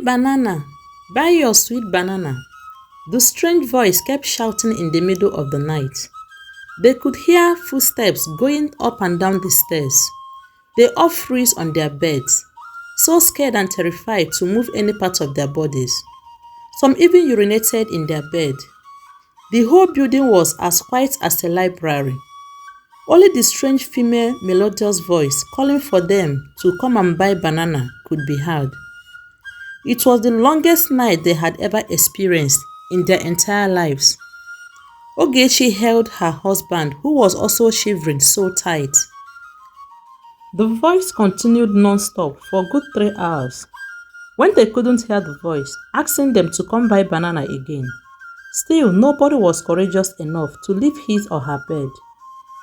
banana, buy your sweet banana. The strange voice kept shouting in the middle of the night. They could hear footsteps going up and down the stairs. They all froze on their beds, so scared and terrified to move any part of their bodies. Some even urinated in their bed. The whole building was as quiet as a library. Only the strange female melodious voice calling for them to come and buy banana could be heard. It was the longest night they had ever experienced in their entire lives. Ogechi held her husband, who was also shivering so tight. The voice continued non-stop for a good 3 hours. When they couldn't hear the voice, asking them to come buy banana again. Still, nobody was courageous enough to leave his or her bed.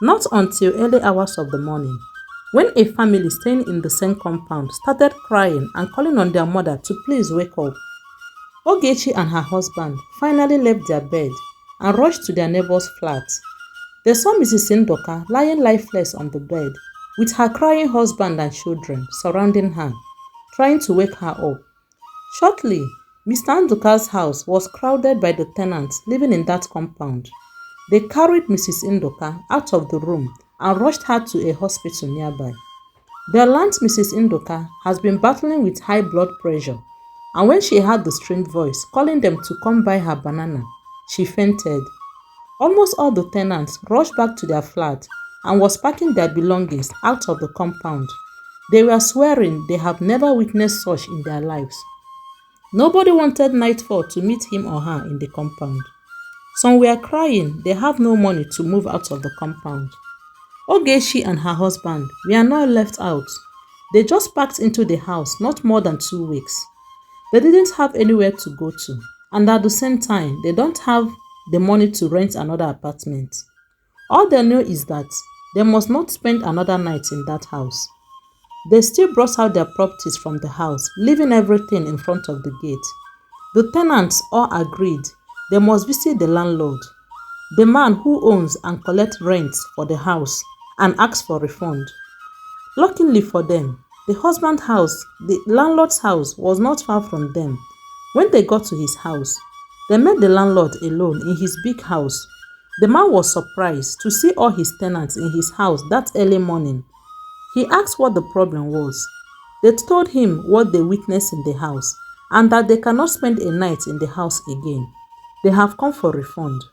Not until early hours of the morning, when a family staying in the same compound started crying and calling on their mother to please wake up. Ogechi and her husband finally left their bed and rushed to their neighbor's flat. They saw Mrs. Ndoka lying lifeless on the bed, with her crying husband and children surrounding her, trying to wake her up. Shortly, Mr. Ndoka's house was crowded by the tenants living in that compound. They carried Mrs. Ndoka out of the room and rushed her to a hospital nearby. They learned Mrs. Ndoka has been battling with high blood pressure, and when she heard the strange voice calling them to come buy her banana, she fainted. Almost all the tenants rushed back to their flat and was packing their belongings out of the compound. They were swearing they have never witnessed such in their lives. Nobody wanted nightfall to meet him or her in the compound. Some were crying they have no money to move out of the compound. Ogechi and her husband were not left out. They just packed into the house not more than 2 weeks. They didn't have anywhere to go to, and at the same time, they don't have the money to rent another apartment. All they know is that they must not spend another night in that house. They still brought out their properties from the house, leaving everything in front of the gate. The tenants all agreed they must visit the landlord, the man who owns and collects rent for the house, and ask for refund. Luckily for them, the landlord's house was not far from them. When they got to his house, they met the landlord alone in his big house. The man was surprised to see all his tenants in his house that early morning. He asked what the problem was. They told him what they witnessed in the house and that they cannot spend a night in the house again. They have come for refund.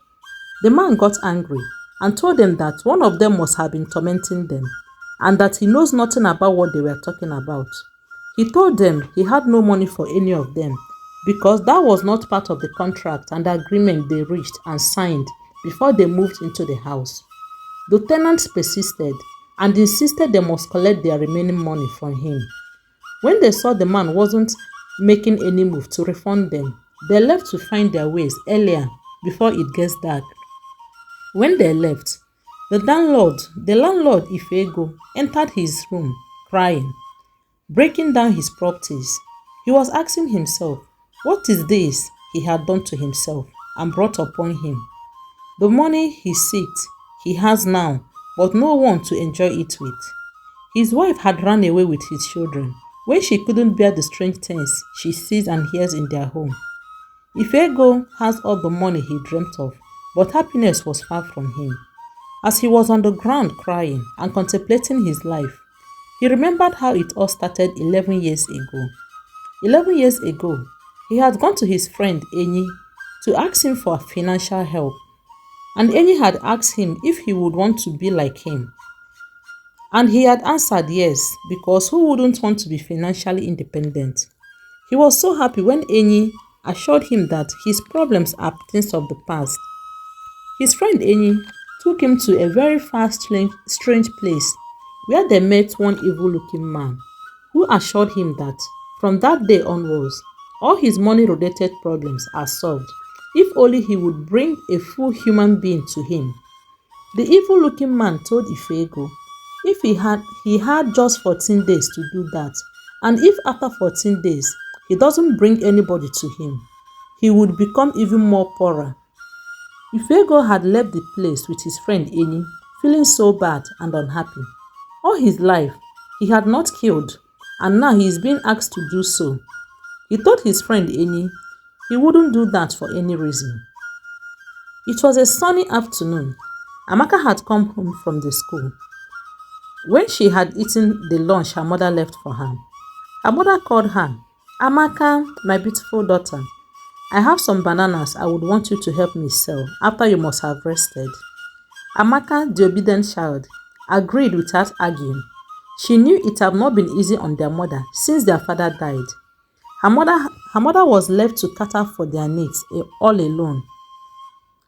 The man got angry and told them that one of them must have been tormenting them and that he knows nothing about what they were talking about. He told them he had no money for any of them because that was not part of the contract and agreement they reached and signed before they moved into the house. The tenants persisted and insisted they must collect their remaining money from him. When they saw the man wasn't making any move to refund them, they left to find their ways earlier before it gets dark. When they left, the landlord Ifego, entered his room crying, breaking down his properties. He was asking himself, what is this he had done to himself and brought upon him? The money he has now, but no one to enjoy it with. His wife had run away with his children when she couldn't bear the strange things she sees and hears in their home. Ifego has all the money he dreamt of, but happiness was far from him. As he was on the ground crying and contemplating his life, he remembered how it all started 11 years ago. 11 years ago, he had gone to his friend Enyi to ask him for financial help, and Enyi had asked him if he would want to be like him. And he had answered yes, because who wouldn't want to be financially independent? He was so happy when Enyi assured him that his problems are things of the past. His friend Enyi took him to a very far strange place where they met one evil-looking man who assured him that from that day onwards, all his money-related problems are solved if only he would bring a full human being to him. The evil-looking man told Ifego if he had just 14 days to do that, and if after 14 days he doesn't bring anybody to him, he would become even more poorer. Ifego had left the place with his friend Enyi, feeling so bad and unhappy. All his life, he had not killed, and now he is being asked to do so. He told his friend Eni he wouldn't do that for any reason. It was a sunny afternoon. Amaka had come home from the school. When she had eaten the lunch her mother left for her mother called her. "Amaka, my beautiful daughter, I have some bananas I would want you to help me sell after you must have rested." Amaka, the obedient child, agreed without arguing. She knew it had not been easy on their mother since their father died. Her mother was left to cater for their needs all alone.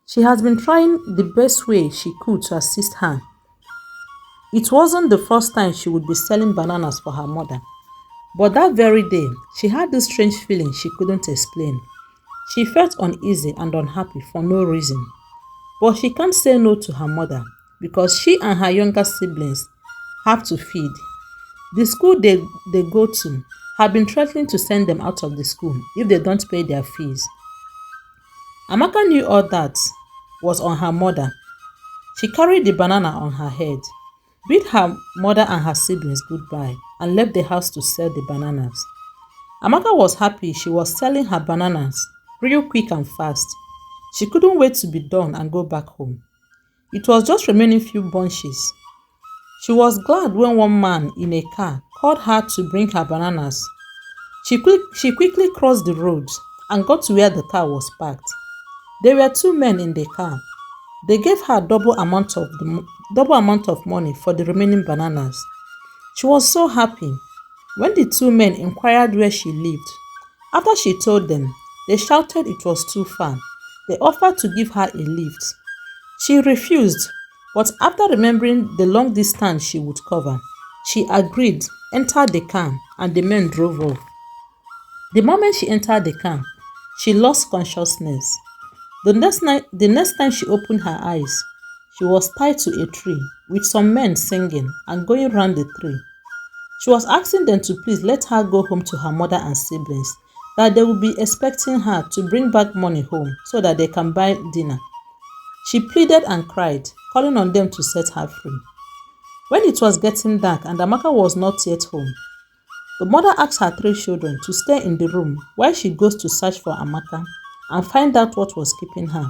She has been trying the best way she could to assist her. It wasn't the first time she would be selling bananas for her mother. But that very day, she had this strange feeling she couldn't explain. She felt uneasy and unhappy for no reason. But she can't say no to her mother because she and her younger siblings have to feed. The school they go to have been threatening to send them out of the school if they don't pay their fees. Amaka knew all that was on her mother. She carried the banana on her head, bid her mother and her siblings goodbye, and left the house to sell the bananas. Amaka was happy she was selling her bananas real quick and fast. She couldn't wait to be done and go back home. It was just remaining few bunches. She was glad when one man in a car called her to bring her bananas. She quickly crossed the road and got to where the car was parked. There were two men in the car. They gave her double amount of money for the remaining bananas. She was so happy. When the two men inquired where she lived, after she told them, they shouted it was too far. They offered to give her a lift. She refused, but after remembering the long distance she would cover, she agreed, entered the car, and the men drove off. The moment she entered the car, she lost consciousness. The next time she opened her eyes, she was tied to a tree with some men singing and going round the tree. She was asking them to please let her go home to her mother and siblings, that they would be expecting her to bring back money home so that they can buy dinner. She pleaded and cried, calling on them to set her free. When it was getting dark and Amaka was not yet home, the mother asked her three children to stay in the room while she goes to search for Amaka and find out what was keeping her.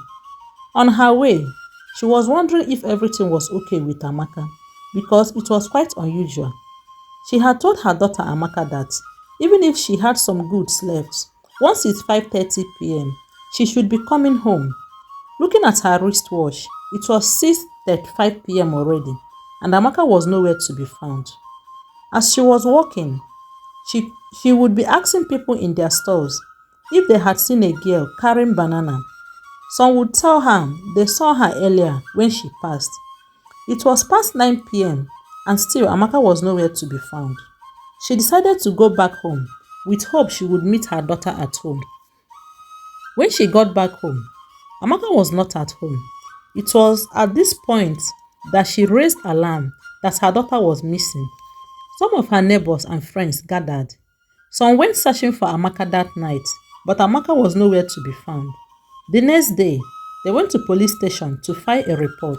On her way, she was wondering if everything was okay with Amaka because it was quite unusual. She had told her daughter Amaka that even if she had some goods left, once it's 5:30 p.m., she should be coming home. Looking at her wristwatch, it was 6:35 p.m. already, and Amaka was nowhere to be found. As she was walking, she would be asking people in their stores if they had seen a girl carrying banana. Some would tell her they saw her earlier when she passed. It was past 9 p.m. and still Amaka was nowhere to be found. She decided to go back home with hope she would meet her daughter at home. When she got back home, Amaka was not at home. It was at this point that she raised alarm that her daughter was missing. Some of her neighbors and friends gathered. Some went searching for Amaka that night, but Amaka was nowhere to be found. The next day, they went to police station to file a report.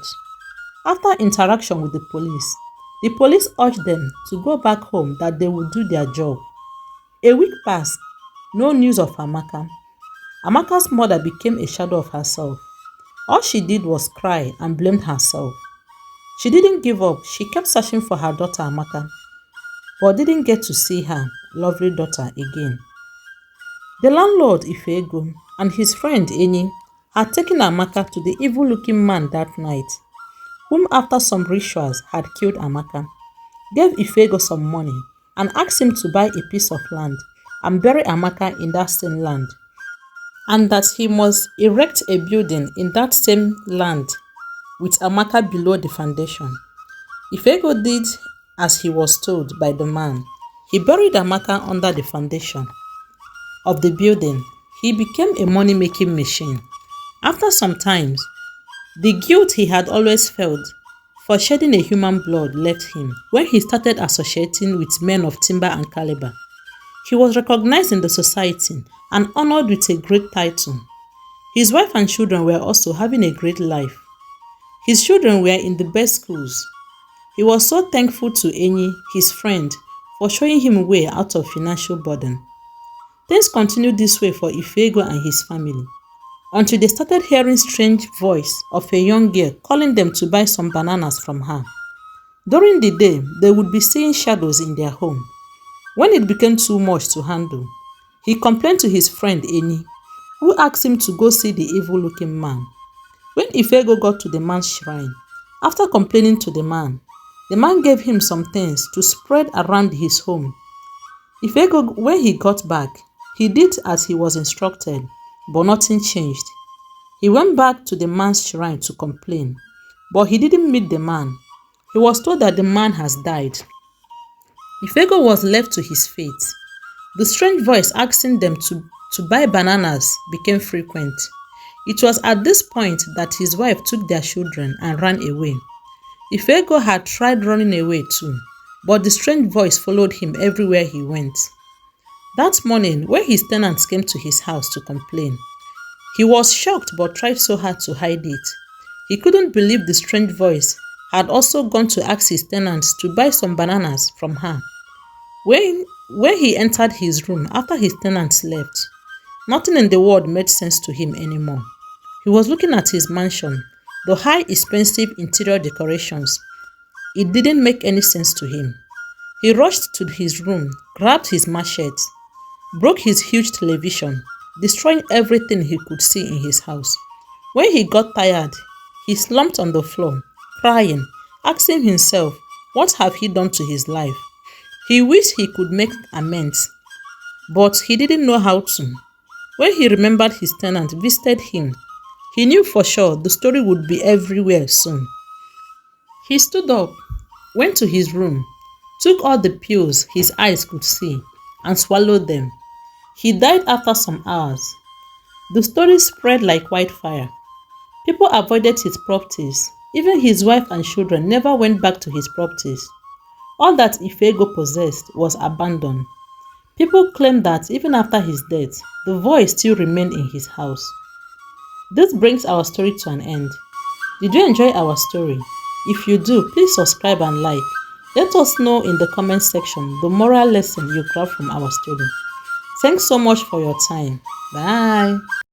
After interaction with the police urged them to go back home that they would do their job. A week passed, no news of Amaka. Amaka's mother became a shadow of herself. All she did was cry and blamed herself. She didn't give up. She kept searching for her daughter Amaka, but didn't get to see her lovely daughter again. The landlord Ifego and his friend Eni had taken Amaka to the evil-looking man that night, whom after some rituals had killed Amaka, gave Ifego some money and asked him to buy a piece of land and bury Amaka in that same land, and that he must erect a building in that same land with Amaka below the foundation. Ifego did as he was told by the man. He buried Amaka under the foundation of the building. He became a money-making machine. After some time, the guilt he had always felt for shedding a human blood left him when he started associating with men of timber and caliber. He was recognized in the society and honored with a great title. His wife and children were also having a great life. His children were in the best schools. He was so thankful to Eni, his friend, for showing him a way out of financial burden. Things continued this way for Ifego and his family until they started hearing strange voice of a young girl calling them to buy some bananas from her. During the day, they would be seeing shadows in their home. When it became too much to handle, he complained to his friend Eni, who asked him to go see the evil-looking man. When Ifego got to the man's shrine, after complaining to the man gave him some things to spread around his home. Ifego, when he got back, he did as he was instructed, but nothing changed. He went back to the man's shrine to complain, but he didn't meet the man. He was told that the man has died. Ifego was left to his fate. The strange voice asking them to buy bananas became frequent. It was at this point that his wife took their children and ran away. Ifego had tried running away too, but the strange voice followed him everywhere he went. That morning, when his tenants came to his house to complain, he was shocked but tried so hard to hide it. He couldn't believe the strange voice had also gone to ask his tenants to buy some bananas from her. When he entered his room after his tenants left, nothing in the world made sense to him anymore. He was looking at his mansion, the high expensive interior decorations. It didn't make any sense to him. He rushed to his room, grabbed his machete, broke his huge television, destroying everything he could see in his house. When he got tired, he slumped on the floor, crying, asking himself, what have he done to his life? He wished he could make amends, but he didn't know how to. When he remembered his tenant visited him, he knew for sure the story would be everywhere soon. He stood up, went to his room, took all the pills his eyes could see, and swallowed them. He died after some hours. The story spread like wildfire. People avoided his properties. Even his wife and children never went back to his properties. All that Ifego possessed was abandoned. People claimed that even after his death, the voice still remained in his house. This brings our story to an end. Did you enjoy our story? If you do, please subscribe and like. Let us know in the comment section the moral lesson you grabbed from our story. Thanks so much for your time. Bye.